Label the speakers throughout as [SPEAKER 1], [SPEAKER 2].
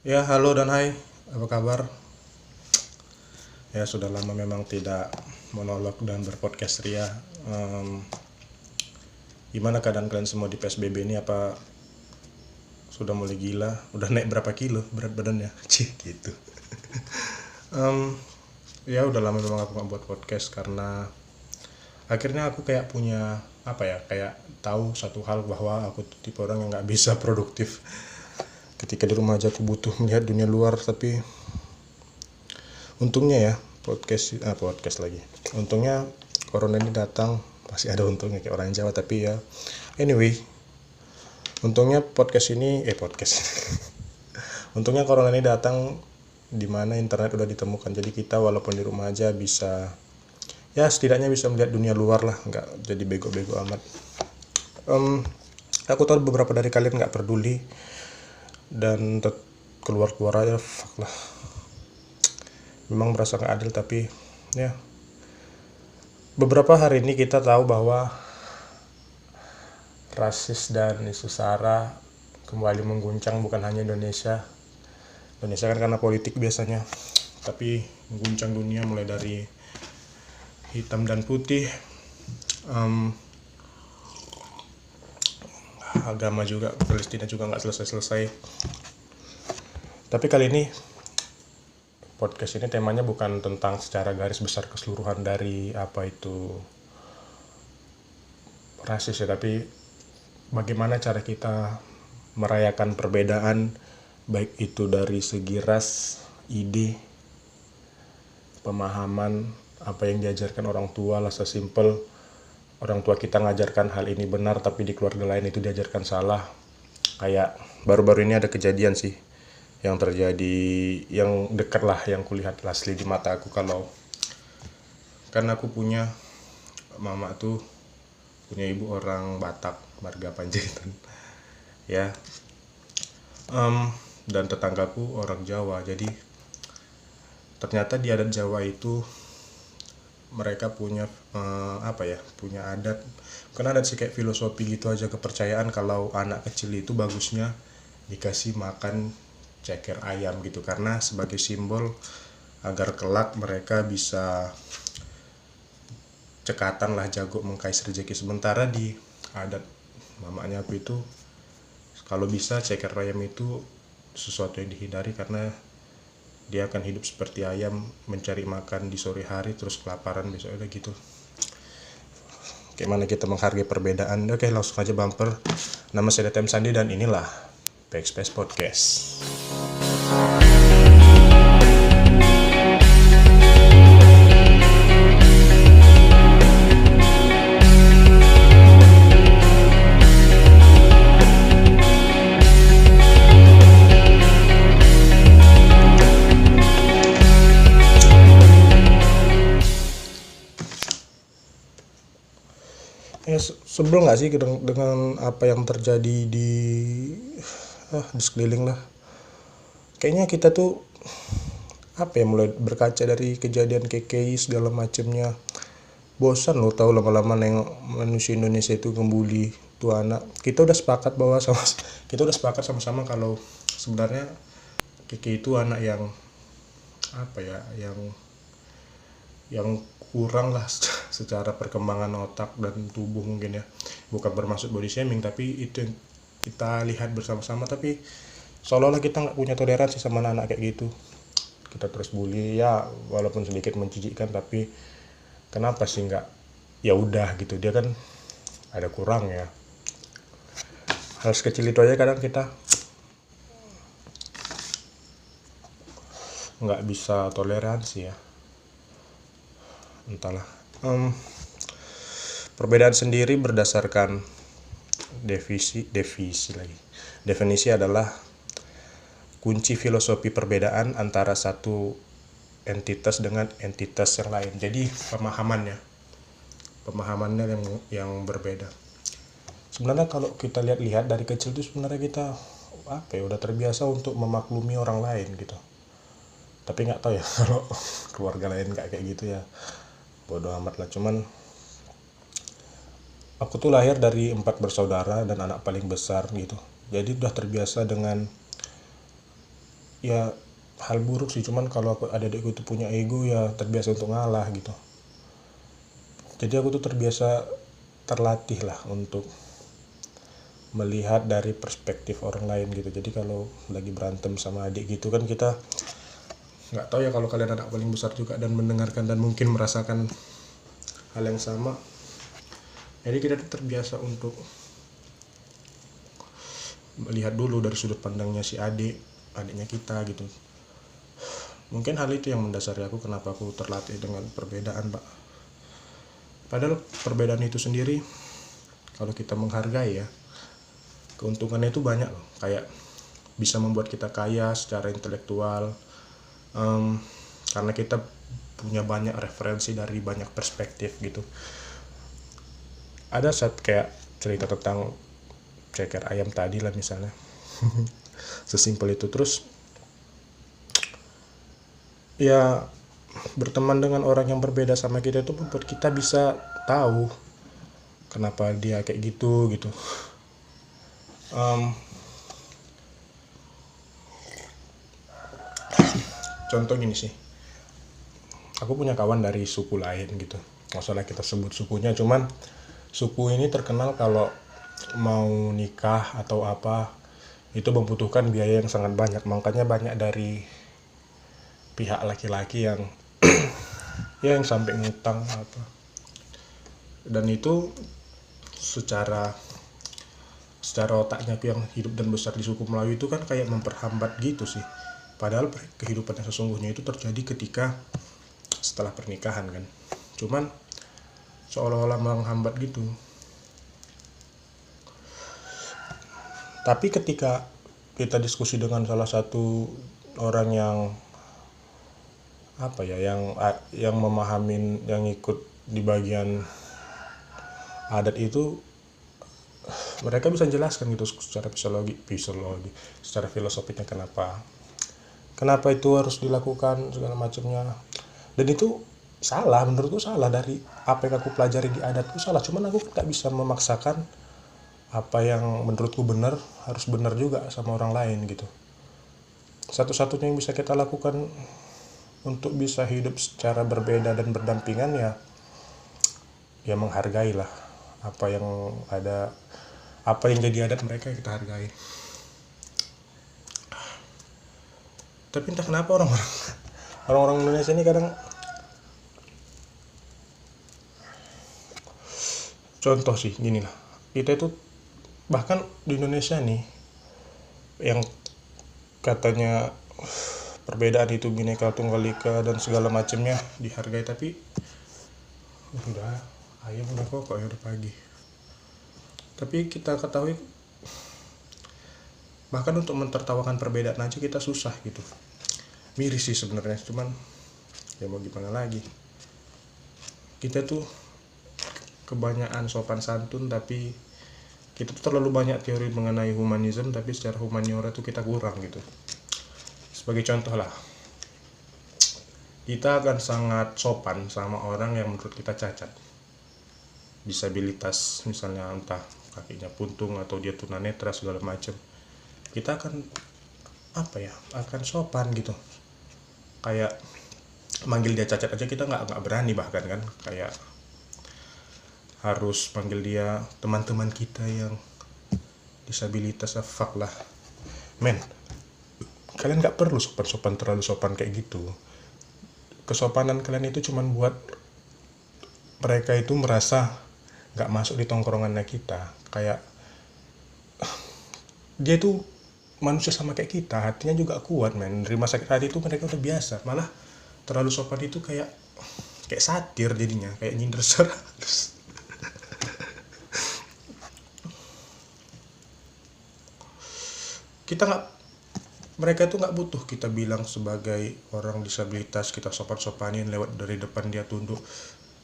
[SPEAKER 1] Ya, halo dan hai, apa kabar? Ya, sudah lama memang tidak monolog dan berpodcast ria. Em, Gimana keadaan kalian semua di PSBB ini? Apa sudah mulai gila? Udah naik berapa kilo berat badannya? Cih, gitu. Em, ya, udah lama memang aku nggak buat podcast karena akhirnya aku kayak punya apa ya, kayak tahu satu hal bahwa aku tuh tipe orang yang nggak bisa produktif ketika di rumah aja. Aku butuh melihat dunia luar, tapi untungnya ya podcast lagi. Untungnya corona ini datang, masih ada untungnya kayak orang Jawa, tapi ya anyway, untungnya podcast. Untungnya corona ini datang di mana internet udah ditemukan. Jadi kita walaupun di rumah aja bisa, ya setidaknya bisa melihat dunia luar lah, nggak jadi bego-bego amat. Em, aku tahu beberapa dari kalian nggak peduli dan keluar-keluar aja, fuck lah. Memang merasa nggak adil, tapi ya beberapa hari ini kita tahu bahwa rasis dan isu sara kembali mengguncang bukan hanya Indonesia. Indonesia kan karena politik biasanya, tapi mengguncang dunia mulai dari hitam dan putih, em, agama juga, Palestina juga nggak selesai-selesai. Tapi kali ini podcast ini temanya bukan tentang secara garis besar keseluruhan dari apa itu rasis ya, tapi bagaimana cara kita merayakan perbedaan, baik itu dari segi ras, ide, pemahaman, apa yang diajarkan orang tua lah. Sesimpel orang tua kita ngajarkan hal ini benar, tapi di keluarga lain itu diajarkan salah. Kayak baru-baru ini ada kejadian sih yang terjadi, yang dekat lah, yang kulihat asli di mata aku. Kalau kan aku punya mama tuh, punya ibu orang Batak, marga Panjaitan ya. Dan tetanggaku orang Jawa. Jadi ternyata di adat Jawa itu mereka punya punya adat, bukan adat sih, kayak filosofi gitu aja, kepercayaan kalau anak kecil itu bagusnya dikasih makan ceker ayam gitu, karena sebagai simbol agar kelak mereka bisa cekatan lah, jago mengkais rezeki. Sementara di adat mamanya aku itu, kalau bisa ceker ayam itu sesuatu yang dihindari, karena dia akan hidup seperti ayam, mencari makan di sore hari terus kelaparan besoknya gitu. Gimana kita menghargai perbedaan? Oke, langsung aja bumper. Nama saya Datem Sandi dan inilah Backspace Podcast. Ya, sebel nggak sih dengan apa yang terjadi di sekeliling lah. Kayaknya kita tuh apa ya, mulai berkaca dari kejadian KKI segala macemnya. Bosan lo tahu lama-lama nengok manusia Indonesia itu ngebully tuh anak. Kita udah sepakat sama-sama kalau sebenarnya KKI itu anak yang apa ya, yang kurang lah secara perkembangan otak dan tubuh mungkin ya. Bukan bermaksud body shaming, tapi itu yang kita lihat bersama-sama. Tapi seolah-olah kita nggak punya toleransi sama anak-anak kayak gitu. Kita terus bully ya, walaupun sedikit menjijikkan, tapi kenapa sih nggak, ya udah gitu, dia kan ada kurang ya. Hal sekecil itu aja kadang kita nggak bisa toleransi ya, entahlah. Perbedaan sendiri berdasarkan definisi adalah kunci filosofi perbedaan antara satu entitas dengan entitas yang lain. Jadi pemahamannya yang berbeda. Sebenarnya kalau kita lihat dari kecil itu, sebenarnya kita udah terbiasa untuk memaklumi orang lain gitu. Tapi nggak tahu ya kalau keluarga lain nggak kayak gitu ya, bodoh amat lah. Cuman aku tuh lahir dari 4 bersaudara dan anak paling besar gitu. Jadi udah terbiasa dengan ya hal buruk sih, cuman kalau adikku itu punya ego ya terbiasa untuk ngalah gitu. Jadi aku tuh terlatih lah untuk melihat dari perspektif orang lain gitu. Jadi kalau lagi berantem sama adik gitu kan, kita nggak tahu ya kalau kalian anak paling besar juga dan mendengarkan dan mungkin merasakan hal yang sama. Jadi kita tuh terbiasa untuk melihat dulu dari sudut pandangnya si adiknya kita gitu. Mungkin hal itu yang mendasari aku kenapa aku terlatih dengan perbedaan, Pak. Padahal perbedaan itu sendiri kalau kita menghargai ya, keuntungannya itu banyak loh. Kayak bisa membuat kita kaya secara intelektual, karena kita punya banyak referensi dari banyak perspektif gitu. Ada saat kayak cerita tentang ceker ayam tadi lah misalnya. Sesimpel itu. Terus ya berteman dengan orang yang berbeda sama kita itu membuat kita bisa tahu kenapa dia kayak gitu. Contoh gini sih, aku punya kawan dari suku lain gitu, nggak usah kita sebut sukunya, cuman suku ini terkenal kalau mau nikah atau apa itu membutuhkan biaya yang sangat banyak. Makanya banyak dari pihak laki-laki yang ya yang sampai ngutang apa, dan itu secara otaknya aku yang hidup dan besar di suku Melayu itu kan kayak memperhambat gitu sih. Padahal kehidupan yang sesungguhnya itu terjadi ketika setelah pernikahan kan. Cuman seolah-olah menghambat gitu. Tapi ketika kita diskusi dengan salah satu orang yang yang memahamin, yang ikut di bagian adat itu, mereka bisa jelaskan gitu secara fisiologi, secara filosofinya kenapa itu harus dilakukan segala macamnya. Dan itu salah, menurutku salah. Dari apa yang aku pelajari di adatku salah, cuman aku nggak bisa memaksakan apa yang menurutku benar harus benar juga sama orang lain gitu. Satu-satunya yang bisa kita lakukan untuk bisa hidup secara berbeda dan berdampingan ya menghargai lah apa yang ada, apa yang jadi adat mereka kita hargai. Tapi entah kenapa orang-orang Indonesia ini kadang, contoh sih gini lah, kita itu bahkan di Indonesia nih yang katanya perbedaan itu Bhinneka Tunggal Ika dan segala macamnya dihargai, tapi udah ayam udah kok ya udah pagi. Tapi kita ketahui bahkan untuk mentertawakan perbedaan aja kita susah gitu. Miris sih sebenarnya, cuman ya mau gimana lagi. Kita tuh kebanyakan sopan santun, tapi kita tuh terlalu banyak teori mengenai humanisme, tapi secara humaniora tuh kita kurang gitu. Sebagai contoh lah, kita akan sangat sopan sama orang yang menurut kita cacat, disabilitas misalnya, entah kakinya puntung atau dia tunanetra segala macam. Kita akan akan sopan gitu. Kayak manggil dia cacat aja kita nggak berani, bahkan kan kayak harus panggil dia teman-teman kita yang disabilitas. Fuck lah men, kalian nggak perlu sopan terlalu sopan kayak gitu. Kesopanan kalian itu cuman buat mereka itu merasa nggak masuk di tongkrongannya kita. Kayak dia tuh manusia sama kayak kita, hatinya juga kuat men. Nerima sakit hati itu mereka udah biasa. Malah terlalu sopan itu kayak satir jadinya, kayak nyindir terus. Mereka itu nggak butuh kita bilang sebagai orang disabilitas kita sopan-sopanin lewat dari depan dia tunduk.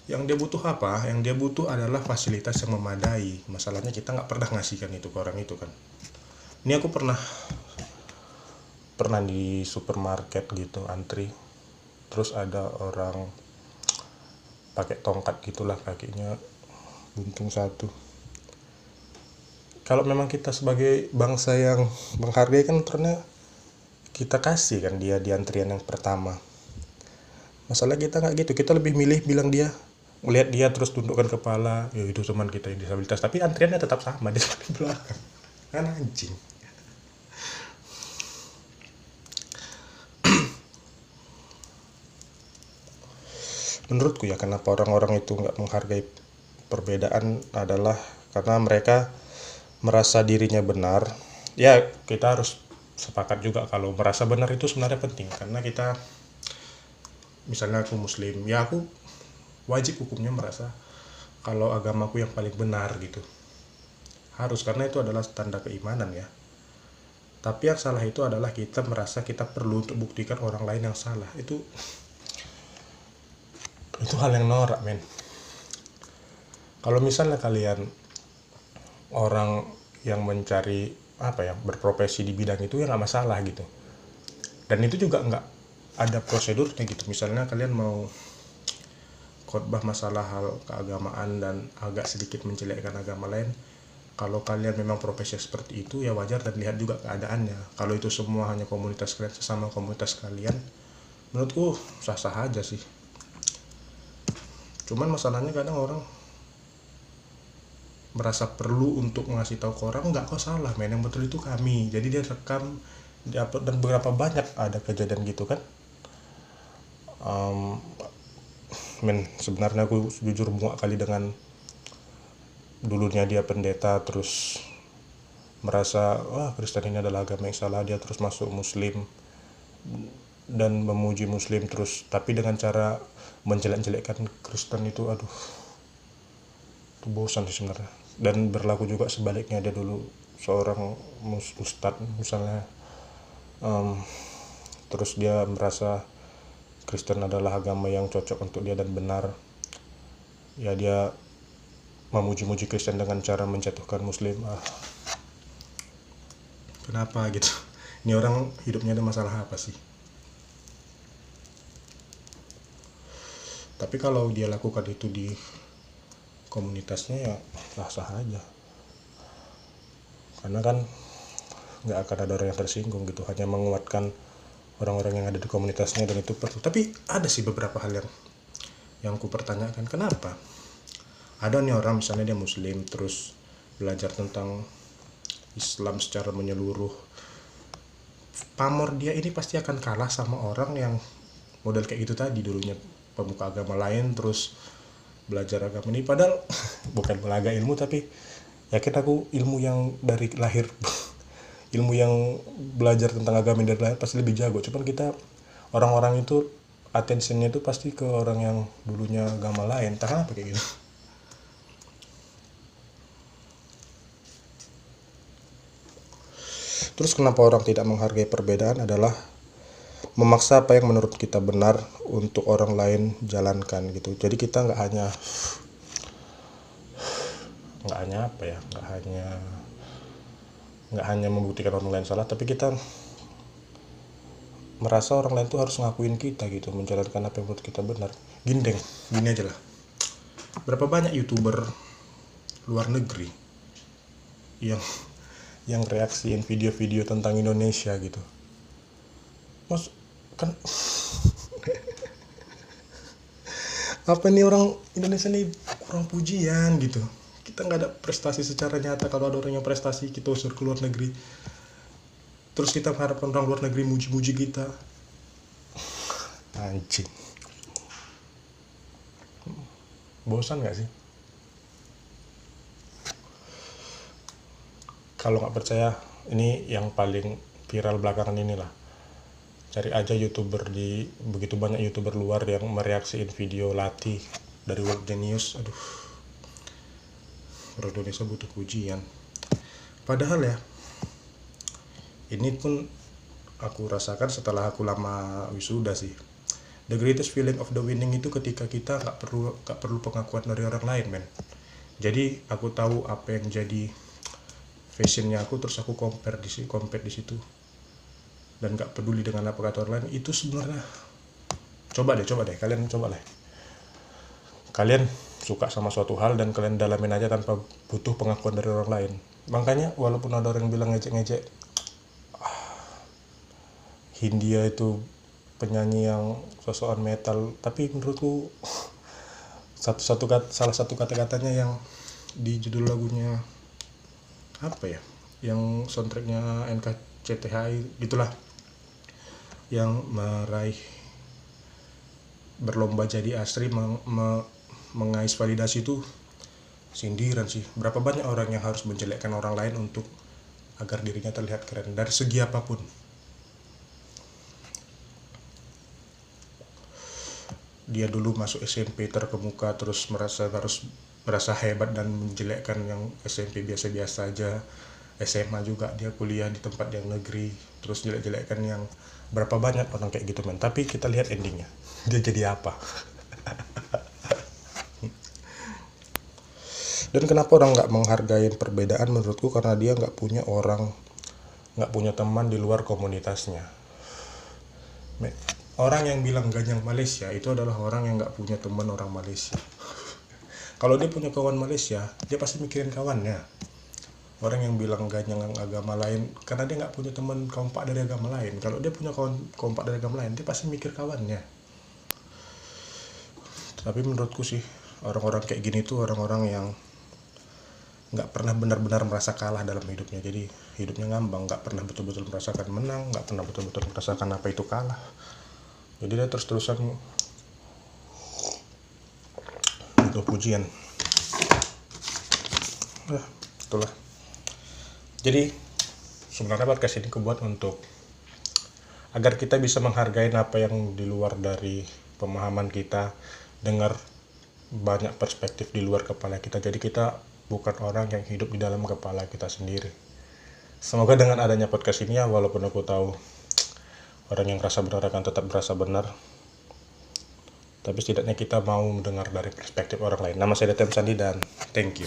[SPEAKER 1] Yang dia butuh apa? Yang dia butuh adalah fasilitas yang memadai. Masalahnya kita nggak pernah ngasihkan itu ke orang itu kan. Ini aku pernah di supermarket gitu antri, terus ada orang pakai tongkat gitulah, kakinya buntung satu. Kalau memang kita sebagai bangsa yang menghargai kan, karena kita kasih kan dia di antrian yang pertama. Masalah kita nggak gitu, kita lebih milih bilang dia, melihat dia terus tundukkan kepala, ya itu teman kita yang disabilitas, tapi antriannya tetap sama di belakang, kan anjing. Menurutku ya, kenapa orang-orang itu nggak menghargai perbedaan adalah karena mereka merasa dirinya benar. Ya kita harus sepakat juga kalau merasa benar itu sebenarnya penting, karena kita, misalnya aku muslim, ya aku wajib hukumnya merasa kalau agamaku yang paling benar gitu, harus, karena itu adalah tanda keimanan ya. Tapi yang salah itu adalah kita merasa kita perlu untuk buktikan orang lain yang salah. Itu hal yang norak, men. Kalau misalnya kalian orang yang mencari berprofesi di bidang itu, ya nggak masalah gitu, dan itu juga nggak ada prosedurnya gitu. Misalnya kalian mau khotbah masalah hal keagamaan dan agak sedikit menjelekkan agama lain, kalau kalian memang profesi seperti itu ya wajar, dan lihat juga keadaannya. Kalau itu semua hanya komunitas kalian, sesama komunitas kalian, menurutku sah-sah aja sih. Cuman masalahnya kadang orang merasa perlu untuk ngasih tahu ke orang, enggak, kok salah men, yang betul itu kami. Jadi dia rekam, dia upload, dan beberapa banyak ada kejadian gitu kan. Sebenarnya aku jujur muak kali dengan dulunya dia pendeta, terus merasa Kristen ini adalah agama yang salah, dia terus masuk muslim dan memuji muslim terus, tapi dengan cara menjelek-jelekkan Kristen itu, aduh, itu bosan sih sebenarnya. Dan berlaku juga sebaliknya, dia dulu seorang ustadz misalnya, terus dia merasa Kristen adalah agama yang cocok untuk dia dan benar, ya dia memuji-muji Kristen dengan cara menjatuhkan muslim. Kenapa gitu? Ini orang hidupnya ada masalah apa sih? Tapi kalau dia lakukan itu di komunitasnya ya sah-sah aja, karena kan nggak akan ada orang yang tersinggung gitu, hanya menguatkan orang-orang yang ada di komunitasnya, dan itu perlu. Tapi ada sih beberapa hal yang ku pertanyakan, kenapa ada nih orang misalnya dia muslim terus belajar tentang Islam secara menyeluruh, pamor dia ini pasti akan kalah sama orang yang model kayak gitu tadi, dulunya pemuka agama lain terus belajar agama ini, padahal bukan belaga ilmu, tapi yakin aku ilmu yang dari lahir ilmu yang belajar tentang agama dari lahir pasti lebih jago. Cuman kita orang-orang itu attentionnya itu pasti ke orang yang dulunya agama lain, entah kenapa kayak gitu. Terus kenapa orang tidak menghargai perbedaan adalah memaksa apa yang menurut kita benar untuk orang lain jalankan gitu. Jadi kita nggak hanya membuktikan orang lain salah, tapi kita merasa orang lain tuh harus ngakuin kita gitu, menjalankan apa yang menurut kita benar. Gini aja lah, berapa banyak YouTuber luar negeri yang reaksiin video-video tentang Indonesia gitu. Mas kan apa nih, orang Indonesia nih kurang pujian gitu. Kita nggak ada prestasi secara nyata. Kalau ada orang yang prestasi, kita usir ke luar negeri, terus kita mengharapkan orang luar negeri muji-muji kita. Anjing, bosan nggak sih? Kalau nggak percaya, ini yang paling viral belakangan inilah, cari aja begitu banyak YouTuber luar yang mereaksiin video latih dari World Genius. Aduh, orang Indonesia butuh pujian. Padahal ya, ini pun aku rasakan setelah aku lama wisuda sih. The greatest feeling of the winning itu ketika kita gak perlu pengakuan dari orang lain, men. Jadi aku tahu apa yang jadi fashionnya aku, terus aku compare di situ, dan gak peduli dengan apa kata orang lain. Itu sebenarnya, coba deh kalian suka sama suatu hal dan kalian dalamin aja tanpa butuh pengakuan dari orang lain. Makanya walaupun ada orang yang bilang ngejek-ngejek, Hindia itu penyanyi yang sosokan metal, tapi menurutku salah satu kata-katanya yang di judul lagunya apa ya, yang soundtracknya NKCTHI gitulah, yang meraih berlomba jadi Astri mengais validasi itu sindiran sih. Berapa banyak orang yang harus menjelekkan orang lain untuk agar dirinya terlihat keren dari segi apapun. Dia dulu masuk SMP terkemuka, terus merasa hebat dan menjelekkan yang SMP biasa-biasa aja. SMA juga dia kuliah di tempat yang negeri, terus jelek-jelekkan yang berapa banyak orang kayak gitu men. Tapi kita lihat endingnya, dia jadi apa. Dan kenapa orang nggak menghargai perbedaan menurutku, karena dia nggak punya teman di luar komunitasnya. Orang yang bilang ganyang Malaysia itu adalah orang yang nggak punya teman orang Malaysia. Kalau dia punya kawan Malaysia, dia pasti mikirin kawannya. Orang yang bilang ganyang agama lain karena dia nggak punya teman kompak dari agama lain. Kalau dia punya kawan kompak dari agama lain, dia pasti mikir kawannya. Tapi menurutku sih, orang-orang kayak gini tuh orang-orang yang nggak pernah benar-benar merasa kalah dalam hidupnya. Jadi hidupnya ngambang, nggak pernah betul-betul merasakan menang, nggak pernah betul-betul merasakan apa itu kalah. Jadi dia terus-terusan butuh pujian. Itulah. Jadi sebenarnya podcast ini kubuat untuk agar kita bisa menghargai apa yang di luar dari pemahaman kita, dengar banyak perspektif di luar kepala kita. Jadi kita bukan orang yang hidup di dalam kepala kita sendiri. Semoga dengan adanya podcast ini ya, walaupun aku tahu orang yang merasa benar akan tetap merasa benar, tapi setidaknya kita mau mendengar dari perspektif orang lain. Nama saya Detem Sandi dan thank you.